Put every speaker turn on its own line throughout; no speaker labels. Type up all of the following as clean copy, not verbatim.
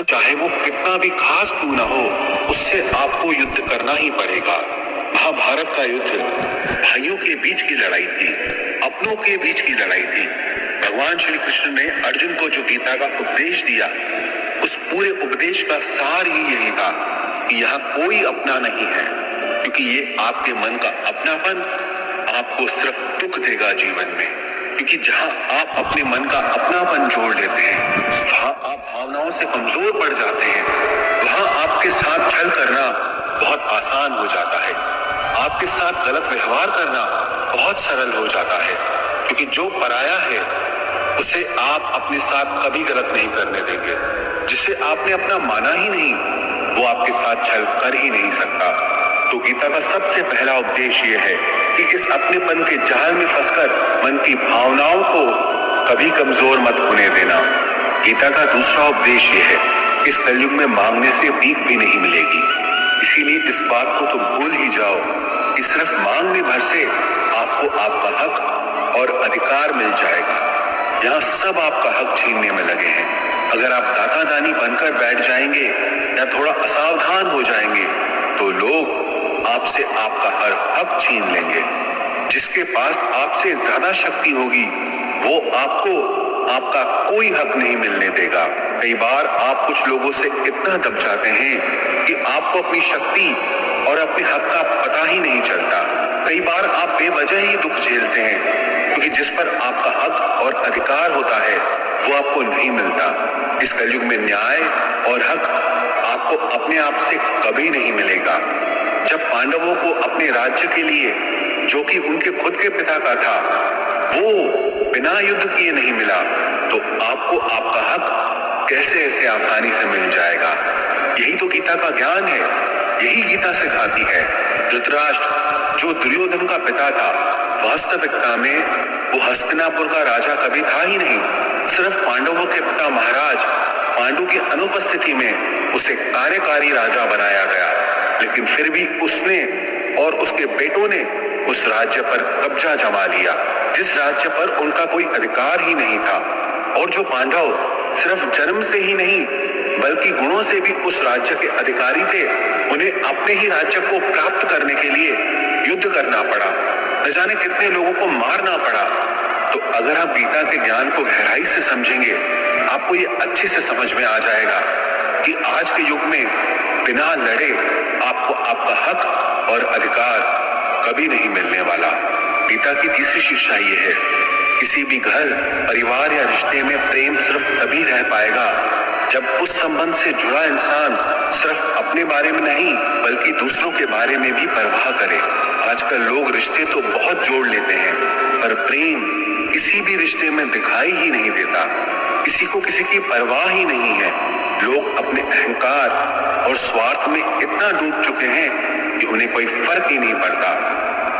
चाहे वो कितना भी खास क्यों ना हो, उससे आपको युद्ध करना ही पड़ेगा। महाभारत का युद्ध भाइयों के बीच की लड़ाई थी, अपनों के बीच की लड़ाई थी। भगवान श्री कृष्ण ने अर्जुन को जो गीता का उपदेश दिया, उस पूरे उपदेश का सार ही यही था कि यहाँ कोई अपना नहीं है, क्योंकि ये आपके मन का अपनापन आपको सिर्फ दुख देगा जीवन में। क्योंकि जहां आप अपने मन का अपनापन जोड़ लेते हैं, वहां आप भावनाओं से कमजोर पड़ जाते हैं, वहां आपके साथ छल करना बहुत आसान हो जाता है, आपके साथ गलत व्यवहार करना बहुत सरल हो जाता है। क्योंकि जो पराया है उसे आप अपने साथ कभी गलत नहीं करने देंगे। जिसे आपने अपना माना ही नहीं, वो आपके साथ छल कर ही नहीं सकता। तो गीता का सबसे पहला उपदेश ये है कि इस अपनेपन के जाल में फंसकर मन की भावनाओं को कभी कमजोर मत होने देना। गीता का दूसरा उपदेश ये है, इस कलयुग में मांगने से भीख भी नहीं मिलेगी। इसीलिए इस बात को तो भूल ही जाओ कि सिर्फ मांगने भर से आपको आपका हक और अधिकार मिल जाएगा। यहाँ सब आपका हक छीनने में लगे हैं। अगर आप दाता दानी बनकर बैठ जाएंगे या थोड़ा असावधान हो जाएंगे तो लोग आपसे आपका हर हक छीन लेंगे। जिसके पास आपसे ज्यादा शक्ति होगी वो आपको आपका कोई हक नहीं मिलने देगा। कई बार आप कुछ लोगों से इतना दब जाते हैं कि आपको अपनी शक्ति और अपने हक का पता ही नहीं चलता। कई बार आप बेवजह ही दुख झेलते हैं, क्योंकि जिस पर आपका हक और अधिकार होता है वो आपको नहीं मिलता। इस कलयुग में न्याय और हक आपको अपने आप से कभी नहीं मिलेगा। जब पांडवों को अपने राज्य के लिए, जो कि उनके खुद के पिता का था, वो बिना युद्ध किए नहीं मिला, तो आपको आपका हक कैसे ऐसे आसानी से मिल जाएगा। यही तो गीता का ज्ञान है, यही गीता सिखाती है। धृतराष्ट्र जो दुर्योधन का पिता था, वास्तविकता में वो हस्तिनापुर का राजा कभी था ही नहीं। सिर्फ पांडवों के पिता महाराज पांडु की अनुपस्थिति में उसे कार्यकारी राजा बनाया गया, लेकिन फिर भी उसने और उसके बेटों ने उस राज्य पर कब्जा जमा लिया, जिस राज्य पर उनका कोई अधिकार ही नहीं था। और जो पांडव सिर्फ जन्म से ही नहीं बल्कि गुणों से भी उस राज्य के अधिकारी थे, उन्हें अपने ही राज्य को प्राप्त करने के लिए युद्ध करना पड़ा, न जाने कितने लोगों को मारना पड़ा। तो अगर आप गीता के ज्ञान को गहराई से समझेंगे, आपको ये अच्छे से समझ में आ जाएगा कि आज के युग में बिना लड़े आपको आपका हक और अधिकार कभी नहीं मिलने वाला। गीता की तीसरी शिक्षा ये है, किसी भी घर, परिवार या रिश्ते में प्रेम सिर्फ तभी रह पाएगा जब उस संबंध से जुड़ा इंसान सिर्फ अपने बारे में नहीं बल्कि दूसरों के बारे में भी परवाह करे। आजकल लोग रिश्ते तो बहुत जोड़ लेते हैं, पर प्रेम किसी भी रिश्ते में दिखाई ही नहीं देता। किसी को किसी की परवाह ही नहीं है। लोग अपने अहंकार और स्वार्थ में इतना डूब चुके हैं कि उन्हें कोई फर्क ही नहीं पड़ता।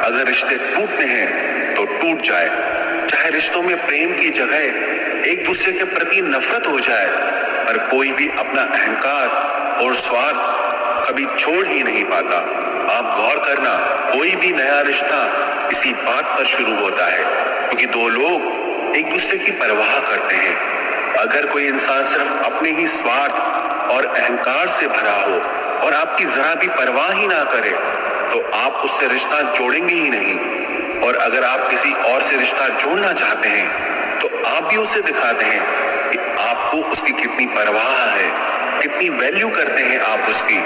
अगर रिश्ते टूटने हैं तो टूट जाए, चाहे रिश्तों में प्रेम की जगह एक दूसरे के प्रति नफरत हो जाए, पर कोई भी अपना अहंकार और स्वार्थ कभी छोड़ ही नहीं पाता। आप गौर करना, कोई भी नया रिश्ता इसी बात पर शुरू होता है, क्योंकि दो लोग एक दूसरे की परवाह करते हैं। अगर कोई इंसान सिर्फ अपने ही स्वार्थ और अहंकार से भरा हो और आपकी जरा भी परवाह ही ना करे, तो आप उससे रिश्ता जोड़ेंगे ही नहीं। और अगर आप किसी और से रिश्ता जोड़ना चाहते हैं तो आप भी उसे दिखाते हैं कि आपको उसकी कितनी परवाह है, कितनी वैल्यू करते हैं आप उसकी।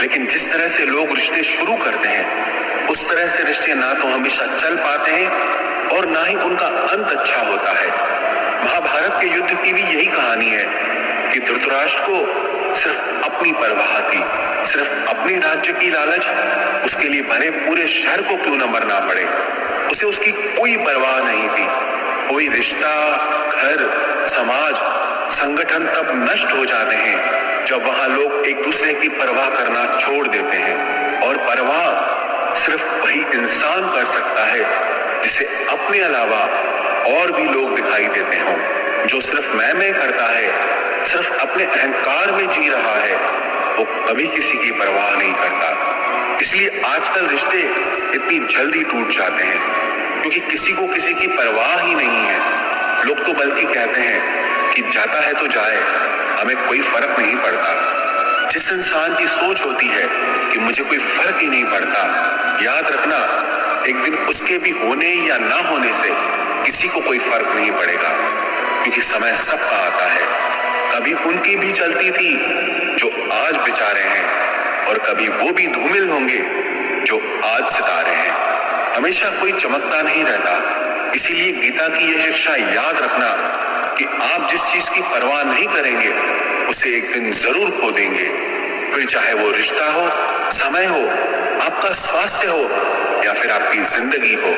लेकिन जिस तरह से लोग रिश्ते शुरू करते हैं, उस तरह से रिश्ते ना तो हमेशा चल पाते हैं और ना ही उनका अंत अच्छा होता है। महाभारत के युद्ध की भी यही कहानी है कि धृतराष्ट्र को सिर्फ अपनी परवाह थी, सिर्फ अपने राज्य की लालच, उसके लिए भरे पूरे शहर को क्यों न मरना पड़े, उसे उसकी कोई परवाह नहीं थी। कोई रिश्ता, घर, समाज, संगठन तब नष्ट हो जाते हैं जब वहां लोग एक दूसरे की परवाह करना छोड़ देते हैं। और परवाह सिर्फ वही इंसान कर सकता है जिसे अपने अलावा और भी लोग दिखाई देते हों। जो सिर्फ मैं करता है, सिर्फ अपने अहंकार में जी रहा है, वो कभी किसी की परवाह नहीं करता। इसलिए आजकल रिश्ते इतनी जल्दी टूट जाते हैं, क्योंकि किसी को किसी की परवाह ही नहीं है। लोग तो बल्कि कहते हैं कि जाता है तो जाए, हमें कोई फर्क नहीं पड़ता। जिस इंसान की सोच होती है कि मुझे कोई फर्क ही नहीं पड़ता, याद रखना एक दिन उसके भी होने या ना होने से किसी को कोई फर्क नहीं पड़ेगा, क्योंकि समय सबका आता है। कभी उनकी भी चलती थी जो आज बेचारे हैं, और कभी वो भी धूमिल होंगे जो आज सितारे हैं। हमेशा कोई चमकता नहीं रहता। इसीलिए गीता की यह शिक्षा याद रखना कि आप जिस चीज की परवाह नहीं करेंगे उसे एक दिन जरूर खो देंगे। फिर चाहे वो रिश्ता हो, समय हो, आपका स्वास्थ्य हो या फिर आपकी जिंदगी हो।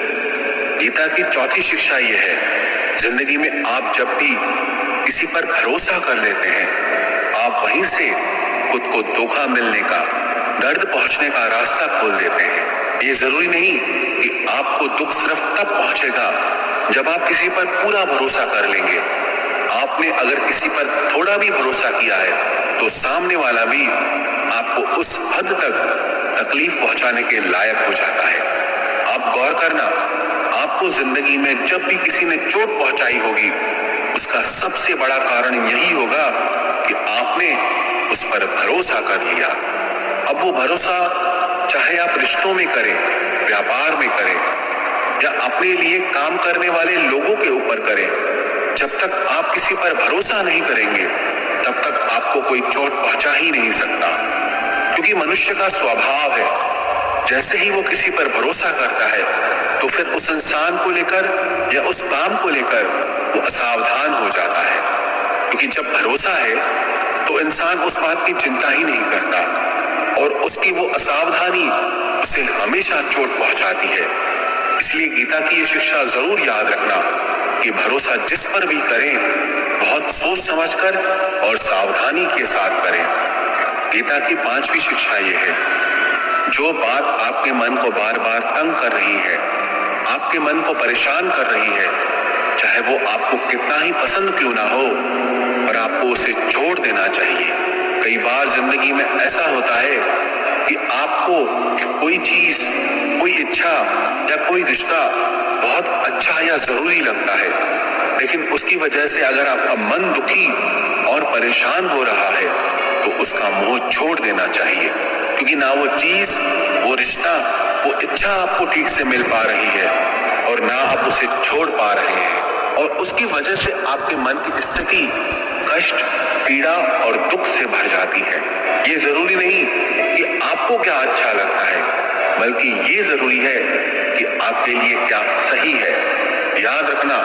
गीता की चौथी शिक्षा यह है, जिंदगी में आप जब भी किसी पर भरोसा कर लेते हैं, आप वहीं से खुद को धोखा मिलने का, दर्द पहुंचने का रास्ता खोल देते हैं। ये जरूरी नहीं कि आपको दुख सिर्फ तब पहुंचेगा जब आप किसी पर पूरा भरोसा कर लेंगे। आपने अगर किसी पर थोड़ा भी भरोसा किया है तो सामने वाला भी आपको उस हद तक तकलीफ पहुंचाने के लायक हो जाता है। आप गौर करना, आपको जिंदगी में जब भी किसी ने चोट पहुंचाई होगी, उसका सबसे बड़ा कारण यही होगा कि आपने उस पर भरोसा कर लिया। अब वो भरोसा चाहे आप रिश्तों में करें, व्यापार में करें या अपने लिए काम करने वाले लोगों के ऊपर करें, जब तक आप किसी पर भरोसा नहीं करेंगे तब तक आपको कोई चोट पहुंचा ही नहीं सकता। क्योंकि मनुष्य का स्वभाव है, जैसे ही वो किसी पर भरोसा करता है तो फिर उस इंसान को लेकर या उस काम को लेकर वो असावधान हो जाता है। क्योंकि जब भरोसा है तो इंसान उस बात की चिंता ही नहीं करता, और उसकी वो असावधानी उसे हमेशा चोट पहुंचाती है। इसलिए गीता की ये शिक्षा जरूर याद रखना कि भरोसा जिस पर भी करें, बहुत सोच समझकर और सावधानी के साथ करें। गीता की पांचवी शिक्षा ये है, जो बात आपके मन को बार बार तंग कर रही है, आपके मन को परेशान कर रही है, चाहे वो आपको कितना ही पसंद क्यों ना हो, पर आपको उसे छोड़ देना चाहिए। कई बार जिंदगी में ऐसा होता है कि आपको कोई चीज, कोई इच्छा या कोई रिश्ता बहुत अच्छा या जरूरी लगता है, लेकिन उसकी वजह से अगर आपका मन दुखी और परेशान हो रहा है तो उसका मोह छोड़ देना चाहिए। क्योंकि ना वो चीज, वो रिश्ता, वो इच्छा आपको ठीक से मिल पा रही है और ना आप उसे छोड़ पा रहे हैं, और उसकी वजह से आपके मन की स्थिति कष्ट, पीड़ा और दुख से भर जाती है। ये जरूरी नहीं कि आपको क्या अच्छा लगता है, बल्कि ये जरूरी है कि आपके लिए क्या सही है। याद रखना,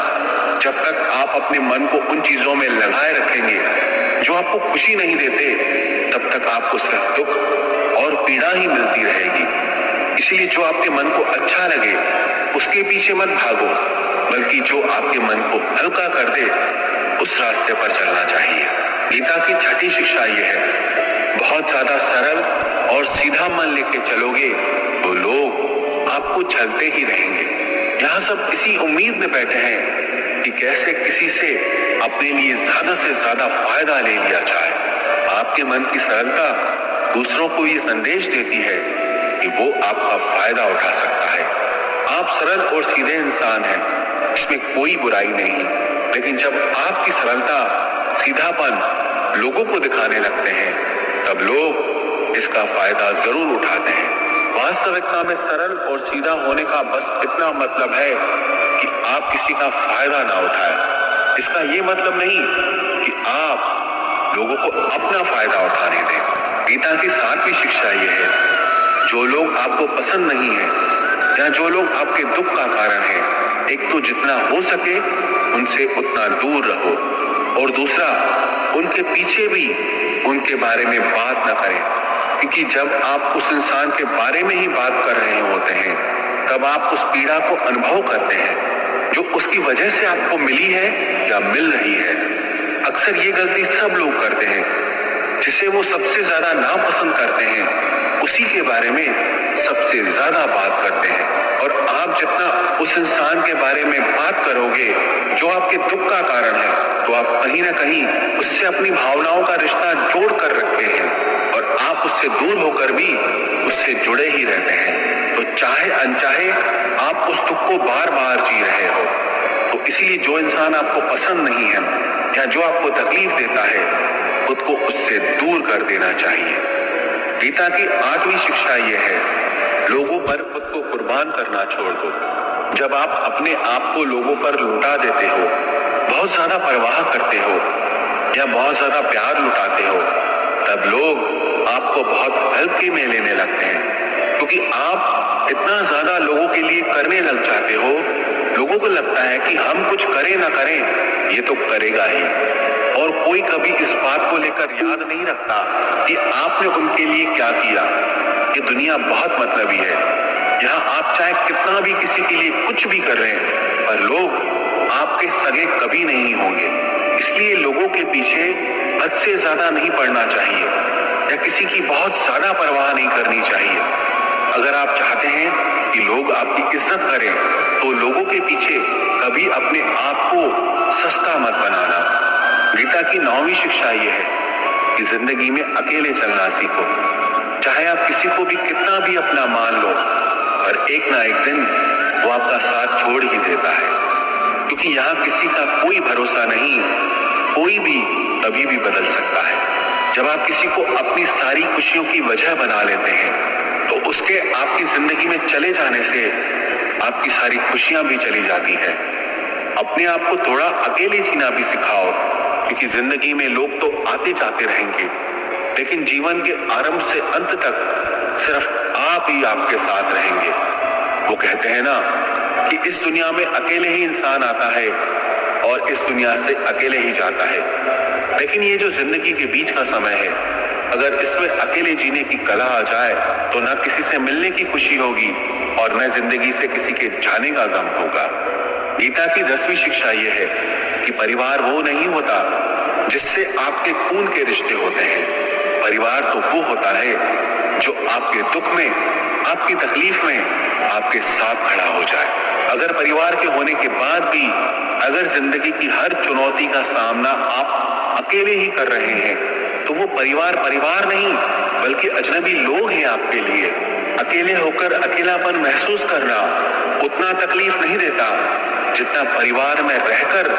जब तक आप अपने मन को उन चीजों में लगाए रखेंगे जो आपको खुशी नहीं देते, तब तक आपको सिर्फ दुख और पीड़ा ही मिलती रहेगी। इसलिए जो आपके मन को अच्छा लगे उसके पीछे मत भागो, बल्कि जो आपके मन को हल्का कर दे उस रास्ते पर चलना चाहिए। गीता की छठी शिक्षा यह है, बहुत ज्यादा सरल और सीधा मन लेके चलोगे तो लोग आपको छलते ही रहेंगे। यहाँ सब इसी उम्मीद में बैठे हैं कि कैसे किसी से अपने लिए ज्यादा से ज्यादा फायदा ले लिया जाए। आपके मन की सरलता दूसरों को ये संदेश देती है कि वो आपका फायदा उठा सकता है। आप सरल और सीधे इंसान हैं, इसमें कोई बुराई नहीं, लेकिन जब आपकी सरलता, सीधापन लोगों को दिखाने लगते हैं, तब लोग इसका फायदा जरूर उठाते हैं। वास्तविकता में सरल और सीधा होने का बस इतना मतलब है कि आप किसी का फायदा ना उठाएं। इसका ये मतलब नहीं कि आप लोगों को अपना फायदा उठाने दें। गीता की सातवीं शिक्षा ये है, जो लोग आपको पसंद नहीं है या जो लोग आपके दुख का कारण है, एक तो जितना हो सके उनसे उतना दूर रहो, और दूसरा उनके पीछे भी उनके बारे में बात न करें। क्योंकि जब आप उस इंसान के बारे में ही बात कर रहे होते हैं, तब आप उस पीड़ा को अनुभव करते हैं जो उसकी वजह से आपको मिली है या मिल रही है। अक्सर ये गलती सब लोग करते हैं, जिसे वो सबसे ज्यादा नापसंद करते हैं उसी के बारे में सबसे ज्यादा बात करते हैं। और आप जितना उस इंसान के बारे में बात करोगे जो आपके दुख का कारण है, तो आप कहीं ना कहीं उससे अपनी भावनाओं का रिश्ता जोड़ कर रखे हैं, और आप उससे दूर होकर भी उससे जुड़े ही रहते हैं। तो चाहे अनचाहे आप उस दुख को बार बार जी रहे हो। तो इसीलिए जो इंसान आपको पसंद नहीं है या जो आपको तकलीफ देता है, खुद को उससे दूर कर देना चाहिए। गीता की 8वीं शिक्षा यह है, लोगों पर खुद को कुर्बान करना छोड़ दो। जब आप अपने आप को लोगों पर लुटा देते हो, बहुत ज्यादा परवाह करते हो या बहुत ज्यादा प्यार लुटाते हो, तब लोग आपको बहुत हल्के में लेने लगते हैं, क्योंकि आप इतना ज्यादा लोगों के लिए करने लग जाते हो। लोगों को लगता है कि हम कुछ करें ना करें, ये तो करेगा ही, और कोई कभी इस बात को लेकर याद नहीं रखता कि आपने उनके लिए क्या किया। ये दुनिया बहुत मतलबी है। यहाँ आप चाहे कितना भी किसी के लिए कुछ भी कर रहे हैं, पर लोग आपके सगे कभी नहीं होंगे। इसलिए लोगों के पीछे हद से ज्यादा नहीं पड़ना चाहिए या किसी की बहुत ज्यादा परवाह नहीं करनी चाहिए। अगर आप चाहते हैं कि लोग आपकी इज्जत करें, तो लोगों के पीछे कभी अपने आप को सस्ता मत बनाना। गीता की 9वीं शिक्षा यह है कि जिंदगी में अकेले चलना सीखो। चाहे आप किसी को भी कितना भी अपना मान लो, पर एक ना एक दिन वो आपका साथ छोड़ ही देता है, क्योंकि यहाँ किसी का कोई भरोसा नहीं। कोई भी कभी भी बदल सकता है। जब आप किसी को अपनी सारी खुशियों की वजह बना लेते हैं, तो उसके आपकी जिंदगी में चले जाने से आपकी सारी खुशियां भी चली जाती हैं। अपने आप को थोड़ा अकेले जीना भी सिखाओ, क्योंकि जिंदगी में लोग तो आते जाते रहेंगे, लेकिन जीवन के आरंभ से अंत तक सिर्फ आप ही आपके साथ रहेंगे। वो कहते हैं ना कि इस दुनिया में अकेले ही इंसान आता है और इस दुनिया से अकेले ही जाता है। लेकिन ये जो जिंदगी के बीच का समय है, अगर इसमें अकेले जीने की कला आ जाए, तो न किसी से मिलने की खुशी होगी और न जिंदगी से किसी के जाने का गम होगा। गीता की 10वीं शिक्षा यह है कि परिवार वो नहीं होता जिससे आपके खून के रिश्ते होते हैं। परिवार तो वो होता है जो आपके दुख में, आपकी तकलीफ में आपके साथ खड़ा हो जाए। अगर परिवार के होने के बाद भी अगर जिंदगी की हर चुनौती का सामना आप अकेले ही कर रहे हैं, तो वो परिवार परिवार नहीं, बल्कि अजनबी लोग हैं आपके लिए। अकेले होकर अकेलापन महसूस करना उतना तकलीफ नहीं देता जितना परिवार में रहकर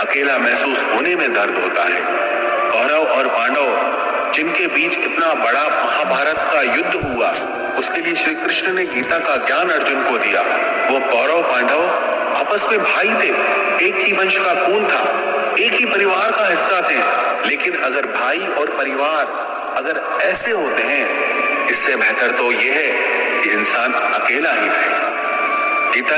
अकेला महसूस होने में दर्द होता है। कौरव और पांडव जिनके बीच इतना बड़ा महाभारत का युद्ध हुआ, उसके लिए श्री कृष्ण ने गीता का ज्ञान अर्जुन को दिया। वो कौरव पांडव आपस में भाई थे, एक ही वंश का खून था, एक ही परिवार का हिस्सा थे। लेकिन अगर भाई और परिवार अगर ऐसे होते हैं, इससे बेहतर तो यह है कि इंसान अकेला ही रहे। गीता